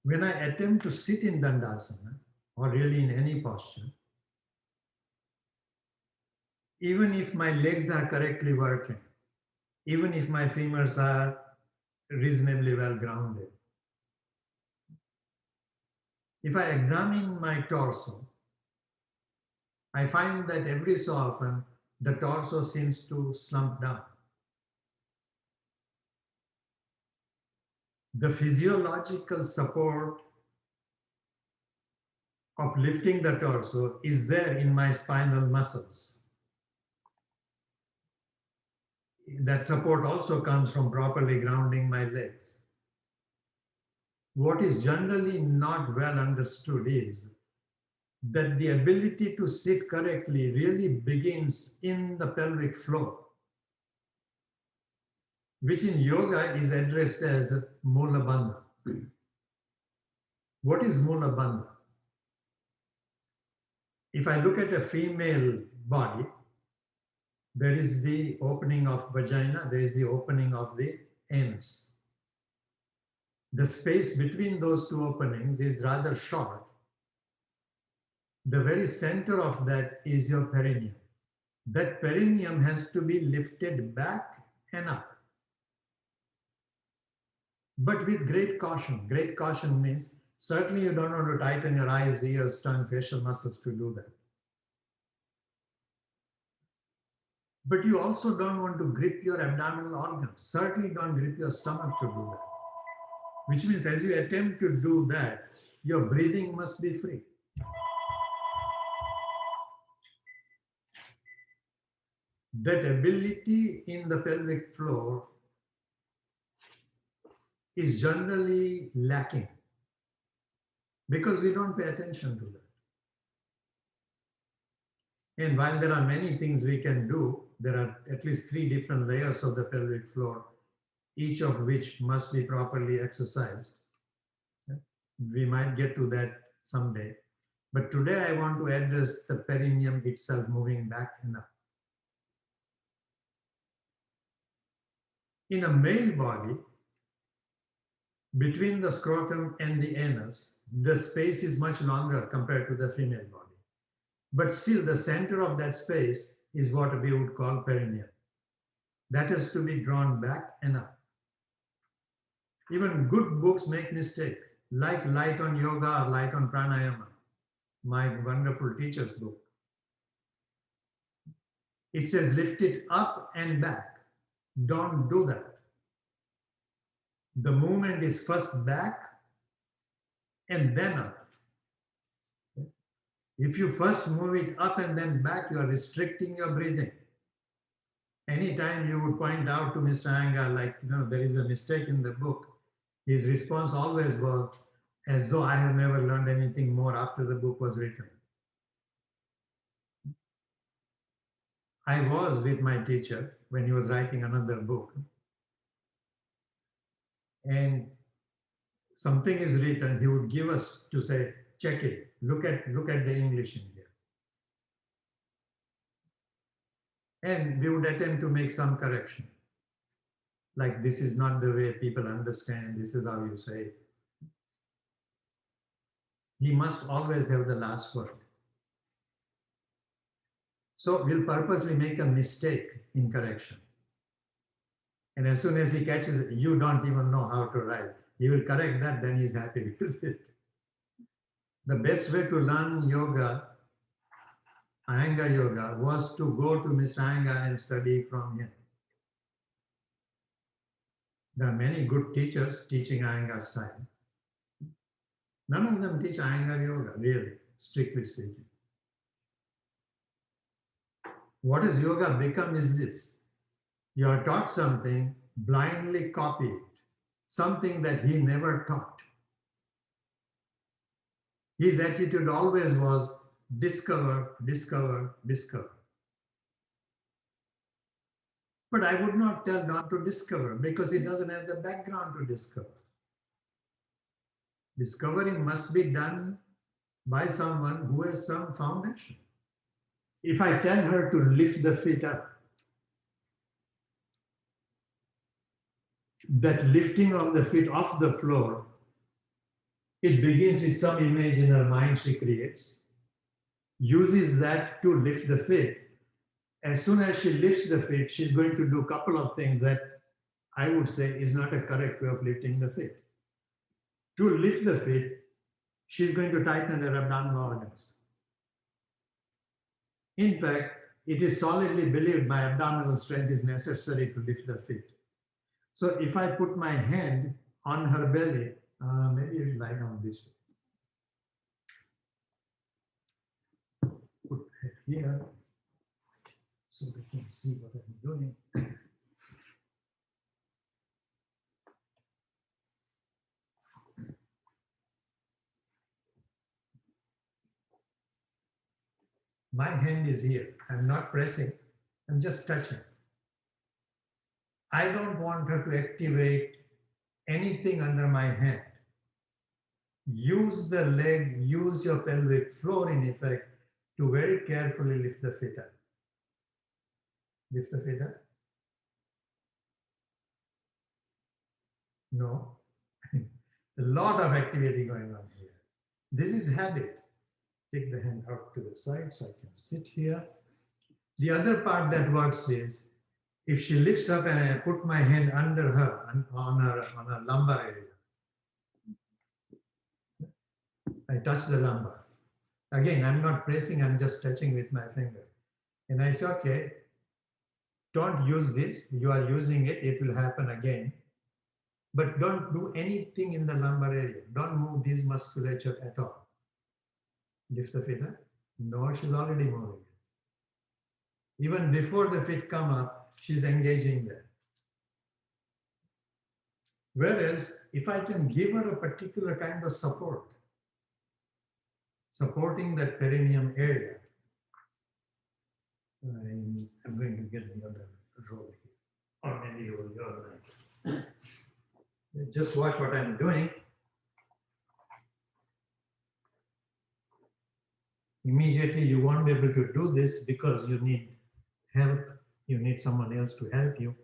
When I attempt to sit in Dandasana, or really in any posture, even if my legs are correctly working, even if my femurs are reasonably well grounded, if I examine my torso, I find that every so often the torso seems to slump down. The physiological support of lifting the torso is there in my spinal muscles. That support also comes from properly grounding my legs. What is generally not well understood is that the ability to sit correctly really begins in the pelvic floor, which in yoga is addressed as Mula bandha. What is Mula bandha? If I look at a female body, there is the opening of vagina, there is the opening of the anus. The space between those two openings is rather short. The very center of that is your perineum. That perineum has to be lifted back and up, but with great caution. Great caution means certainly you don't want to tighten your eyes, ears, tongue, facial muscles to do that. But you also don't want to grip your abdominal organs. Certainly don't grip your stomach to do that. Which means as you attempt to do that, your breathing must be free. That ability in the pelvic floor is generally lacking because we don't pay attention to that. And while there are many things we can do, there are at least 3 different layers of the pelvic floor, each of which must be properly exercised. We might get to that someday. But today I want to address the perineum itself moving back and up. In a male body, between the scrotum and the anus, the space is much longer compared to the female body. But still, the center of that space is what we would call perineum. That has to be drawn back and up. Even good books make mistake, like Light on Yoga or Light on Pranayama, my wonderful teacher's book. It says lift it up and back. Don't do that. The movement is first back and then up. If you first move it up and then back, you are restricting your breathing. Anytime you would point out to Mr. Iyengar, like, there is a mistake in the book, his response always was, as though I have never learned anything more after the book was written. I was with my teacher when he was writing another book. And something is written, he would give us to say, check it, look at the English in here. And we would attempt to make some correction. Like, this is not the way people understand, this is how you say it. He must always have the last word. So we'll purposely make a mistake in correction. And as soon as he catches it, you don't even know how to write. He will correct that, then he's happy with it. The best way to learn yoga, Iyengar yoga, was to go to Mr. Iyengar and study from him. There are many good teachers teaching Iyengar style. None of them teach Iyengar yoga, really, strictly speaking. What has yoga become is this. You are taught something, blindly copy it, something that he never taught. His attitude always was discover, discover, discover. But I would not tell not to discover because he doesn't have the background to discover. Discovery must be done by someone who has some foundation. If I tell her to lift the feet up, that lifting of the feet off the floor It begins with some image in her mind she creates, uses that to lift the feet. As soon as she lifts the feet, she's going to do a couple of things that I would say is not a correct way of lifting the feet. To lift the feet, she's going to tighten her abdominal organs. In fact, it is solidly believed my abdominal strength is necessary to lift the feet. So if I put my hand on her belly, maybe you lie down this way. Put it here so we can see what I'm doing. My hand is here. I'm not pressing. I'm just touching. I don't want her to activate anything under my hand. Use the leg, use your pelvic floor in effect to very carefully lift the feet up. Lift the feet up. No. A lot of activity going on here. This is habit. Take the hand out to the side so I can sit here. The other part that works is if she lifts up and I put my hand under her on her lumbar area. I touch the lumbar. Again, I'm not pressing, I'm just touching with my finger. And I say, okay, don't use this. You are using it, it will happen again. But don't do anything in the lumbar area. Don't move this musculature at all. Lift the feet up. No, she's already moving. Even before the feet come up, she's engaging there. Whereas if I can give her a particular kind of support, supporting that perineum area, I'm going to get the other roll here. Or maybe roll your leg. Just watch what I'm doing. Immediately you won't be able to do this because you need help. You need someone else to help you.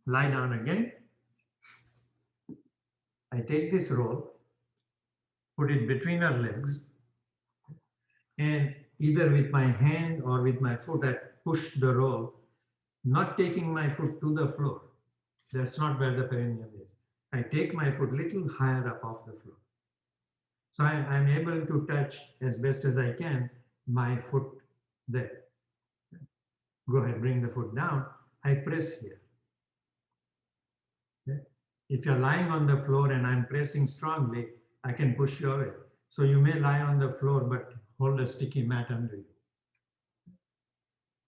Lie down again. I take this roll, put it between her legs, and either with my hand or with my foot, I push the roll, not taking my foot to the floor. That's not where the perineum is. I take my foot a little higher up off the floor. So I'm able to touch as best as I can my foot there. Go ahead, bring the foot down. I press here. Okay. If you're lying on the floor and I'm pressing strongly, I can push you away. So you may lie on the floor, but hold a sticky mat under you.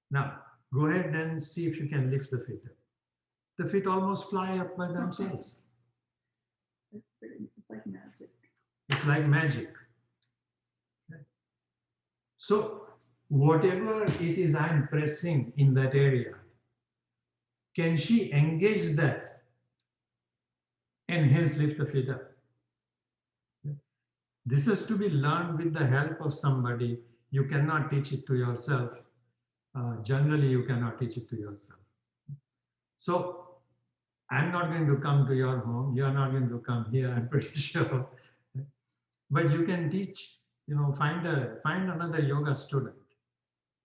Now, go ahead and see if you can lift the feet up. The feet almost fly up by themselves. It's like magic. It's like magic. Okay. So whatever it is I'm pressing in that area, can she engage that and hence lift the feet up? Okay. This has to be learned with the help of somebody. You cannot teach it to yourself. Generally, you cannot teach it to yourself. So I'm not going to come to your home. You're not going to come here, I'm pretty sure. But you can teach, find another yoga student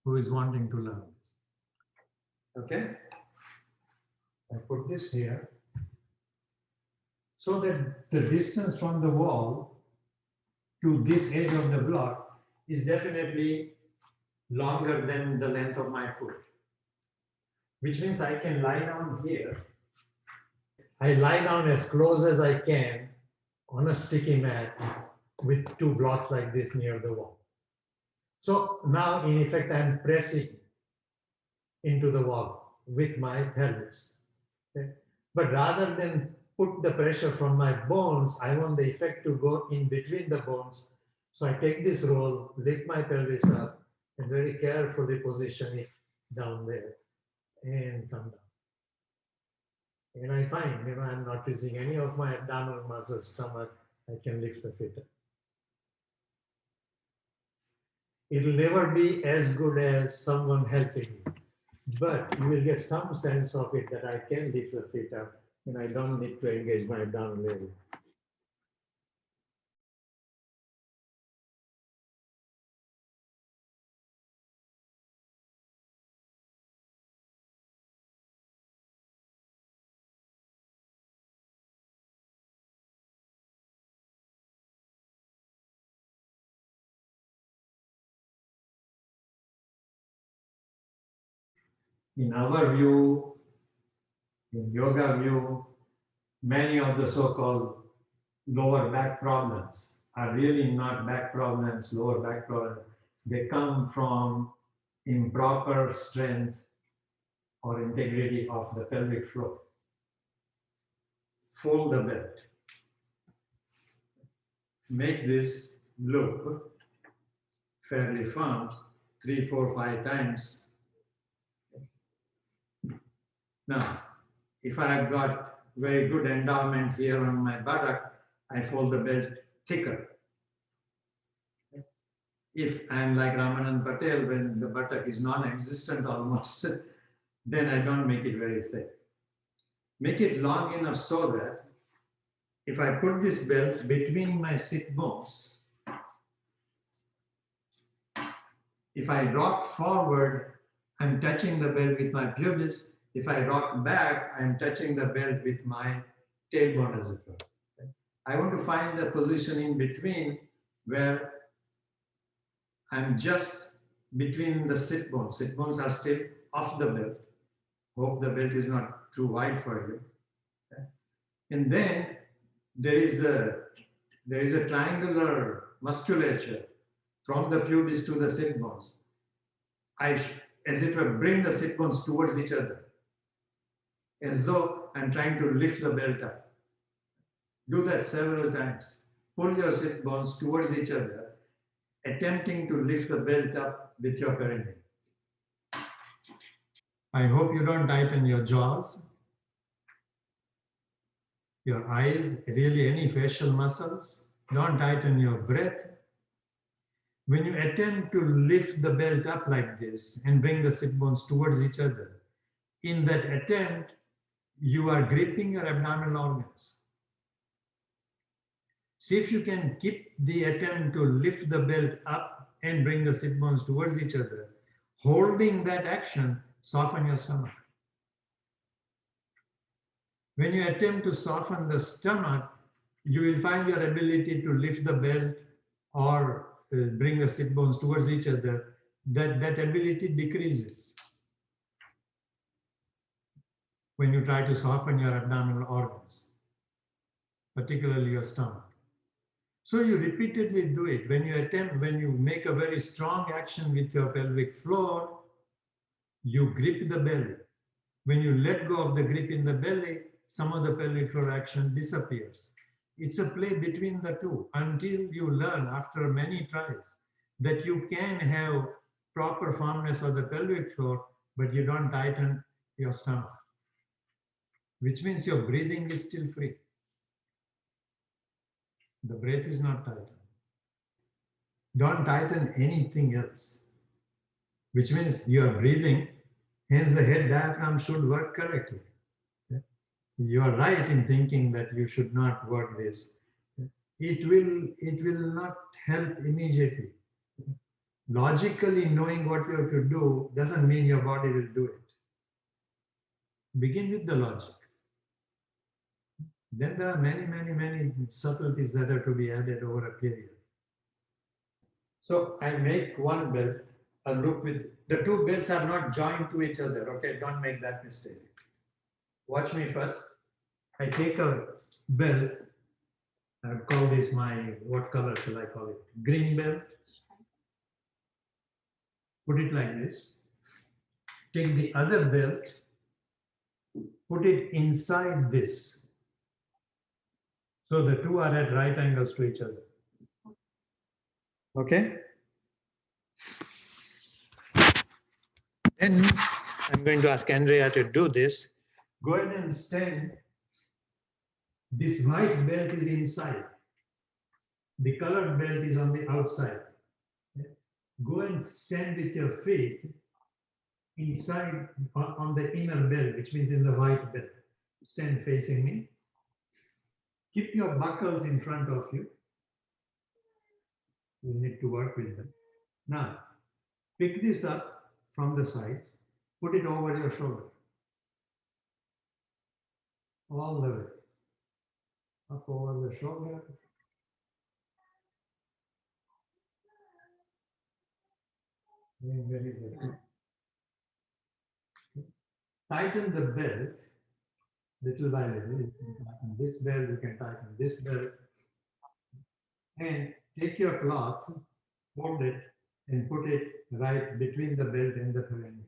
who is wanting to learn this. Okay? I put this here so that the distance from the wall to this edge of the block is definitely longer than the length of my foot, which means I can lie down here. I lie down as close as I can on a sticky mat with two blocks like this near the wall. So now, in effect, I'm pressing into the wall with my pelvis. Okay? But rather than put the pressure from my bones, I want the effect to go in between the bones. So I take this roll, lift my pelvis up, and very carefully position it down there and come down. And I find, I'm not using any of my abdominal muscles, stomach, I can lift the feet up. It'll never be as good as someone helping you, but you will get some sense of it that I can lift the feet up and I don't need to engage my abdominal area. In our view, in yoga view, many of the so-called lower back problems are really not back problems, lower back problems. They come from improper strength or integrity of the pelvic floor. Fold the belt. Make this loop fairly firm, 3, 4, 5 times. Now, if I have got very good endowment here on my buttock, I fold the belt thicker. If I'm like Ramanand Patel, when the buttock is non-existent almost, then I don't make it very thick. Make it long enough so that if I put this belt between my sit bones, if I rock forward, I'm touching the belt with my pubis. If I rock back, I'm touching the belt with my tailbone, as it were. I want to find the position in between where I'm just between the sit bones. Sit bones are still off the belt. Hope the belt is not too wide for you. Okay. And then there is a triangular musculature from the pubis to the sit bones. As it were, bring the sit bones towards each other, as though I'm trying to lift the belt up. Do that several times. Pull your sit bones towards each other, attempting to lift the belt up with your perineum. I hope you don't tighten your jaws, your eyes, really any facial muscles. Don't tighten your breath. When you attempt to lift the belt up like this and bring the sit bones towards each other, in that attempt, you are gripping your abdominal organs. See if you can keep the attempt to lift the belt up and bring the sit bones towards each other. Holding that action, soften your stomach. When you attempt to soften the stomach, you will find your ability to lift the belt or bring the sit bones towards each other, that ability decreases when you try to soften your abdominal organs, particularly your stomach. So you repeatedly do it. When you make a very strong action with your pelvic floor, you grip the belly. When you let go of the grip in the belly, some of the pelvic floor action disappears. It's a play between the two until you learn after many tries that you can have proper firmness of the pelvic floor, but you don't tighten your stomach, which means your breathing is still free. The breath is not tightened. Don't tighten anything else, which means you are breathing, hence the head diaphragm should work correctly. You are right in thinking that you should not work this. It will not help immediately. Logically knowing what you have to do doesn't mean your body will do it. Begin with the logic. Then there are many subtleties that are to be added over a period. So I make one belt, a loop with, the two belts are not joined to each other. Okay, don't make that mistake. Watch me first. I take a belt. I would call this my, what color shall I call it? Green belt. Put it like this. Take the other belt, put it inside this. So the two are at right angles to each other. Okay? Then I'm going to ask Andrea to do this. Go ahead and stand. This white belt is inside. The colored belt is on the outside. Go and stand with your feet inside on the inner belt, which means in the white belt. Stand facing me. Keep your buckles in front of you. You need to work with them. Now, pick this up from the sides, put it over your shoulder. All the way. Up over the shoulder. Where is it? Tighten the belt little by little. You can tighten this belt, you can tighten this belt. And take your cloth, fold it, and put it right between the belt and the perineum.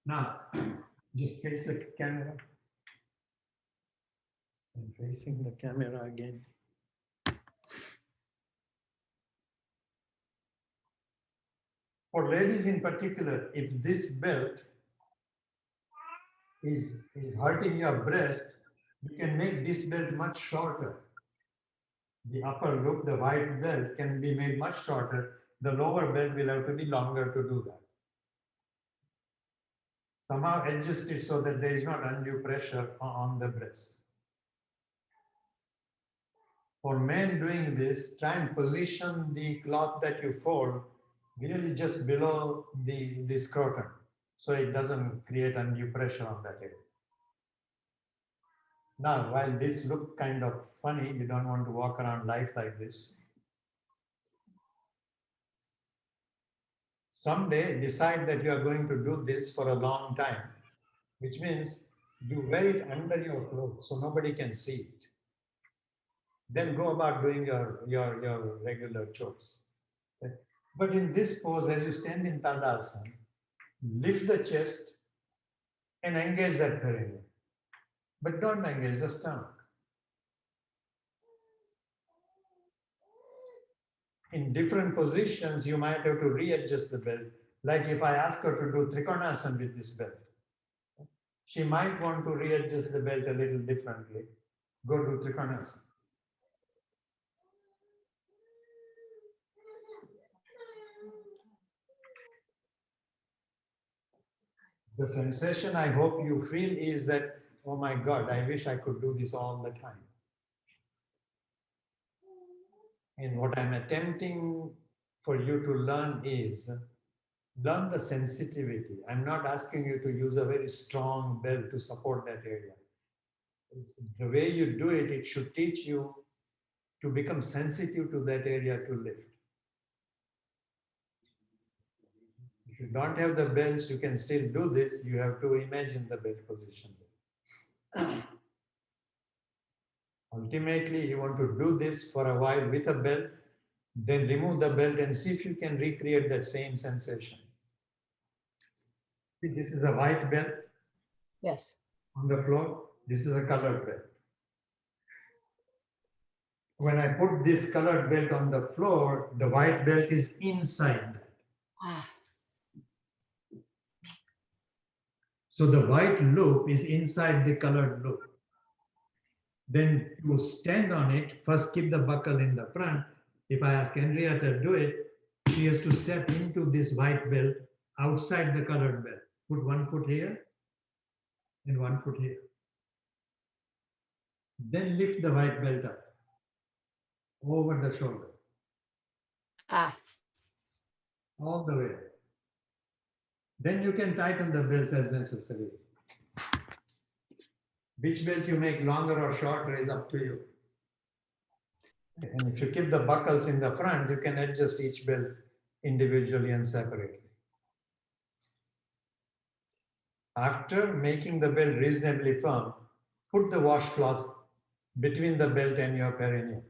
Now, just face the camera. And facing the camera again. For ladies in particular, if this belt is hurting your breast, you can make this belt much shorter. The upper loop, the white belt, can be made much shorter. The lower belt will have to be longer to do that. Somehow adjust it so that there is not undue pressure on the breast. For men doing this, try and position the cloth that you fold really just below the scrotum, so it doesn't create undue pressure on that area. Now, while this looks kind of funny, you don't want to walk around life like this. Someday, decide that you are going to do this for a long time, which means you wear it under your clothes so nobody can see it. Then go about doing your regular chores. Okay? But in this pose, as you stand in Tadasana, lift the chest and engage that perineum. But don't engage the stomach. In different positions, you might have to readjust the belt. Like if I ask her to do Trikonasana with this belt, she might want to readjust the belt a little differently. Go to Trikonasana. The sensation I hope you feel is that, oh my God, I wish I could do this all the time. And what I'm attempting for you to learn is, learn the sensitivity. I'm not asking you to use a very strong belt to support that area. The way you do it, it should teach you to become sensitive to that area to lift. If you don't have the belts, you can still do this. You have to imagine the belt position. Ultimately, you want to do this for a while with a belt, then remove the belt and see if you can recreate the same sensation. See, this is a white belt. Yes. On the floor. This is a colored belt. When I put this colored belt on the floor, the white belt is inside that. Ah. So the white loop is inside the colored loop. Then to stand on it, first keep the buckle in the front. If I ask Andrea to do it, she has to step into this white belt outside the colored belt. Put 1 foot here and 1 foot here. Then lift the white belt up over the shoulder. Ah. All the way. Then you can tighten the belts as necessary. Which belt you make longer or shorter is up to you. And if you keep the buckles in the front, you can adjust each belt individually and separately. After making the belt reasonably firm, put the washcloth between the belt and your perineum.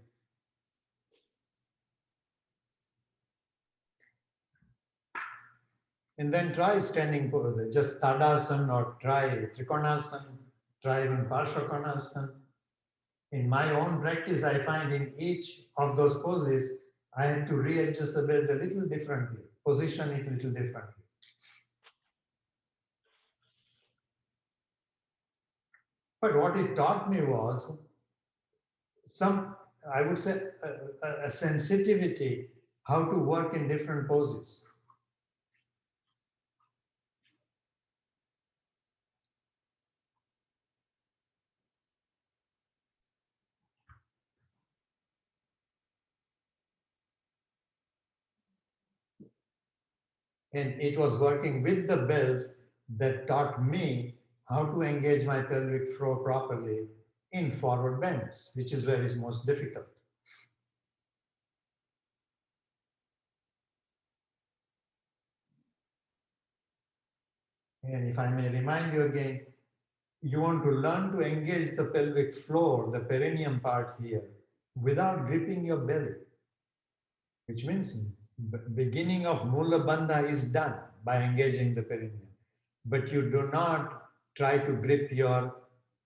And then try standing pose, just Tadasana or try Trikonasana, try even Parshvakonasana. In my own practice, I find in each of those poses, I have to readjust the belt a little differently. position it a little differently. But what it taught me was some, I would say, a sensitivity how to work in different poses. And it was working with the belt that taught me how to engage my pelvic floor properly in forward bends, which is where it's most difficult. And if I may remind you again, you want to learn to engage the pelvic floor, the perineum part here, without gripping your belly, which means beginning of Mula bandha is done by engaging the perineum. But you do not try to grip your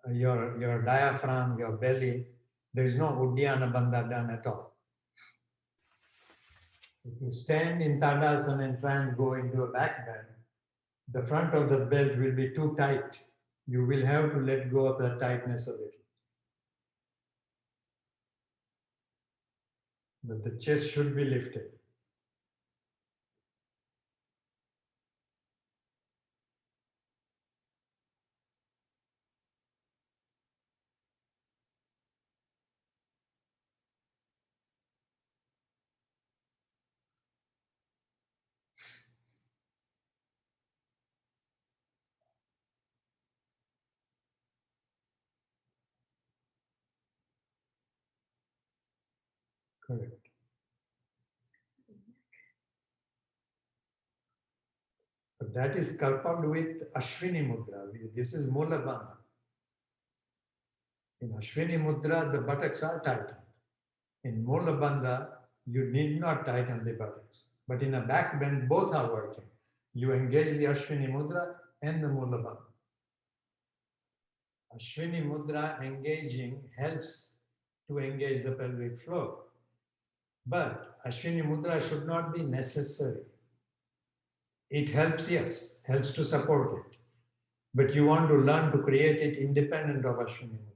diaphragm, your belly. There is no Uddiyana bandha done at all. If you stand in Tadasana and try and go into a back bend, the front of the belt will be too tight. You will have to let go of the tightness of it. But the chest should be lifted. Correct. But that is coupled with Ashwini Mudra. This is Mula bandha. In Ashwini Mudra, the buttocks are tightened. In Mula bandha, you need not tighten the buttocks. But in a back bend, both are working. You engage the Ashwini Mudra and the Mula bandha. Ashwini Mudra engaging helps to engage the pelvic floor. But Ashwini Mudra should not be necessary. It helps, yes, helps to support it. But you want to learn to create it independent of Ashwini Mudra.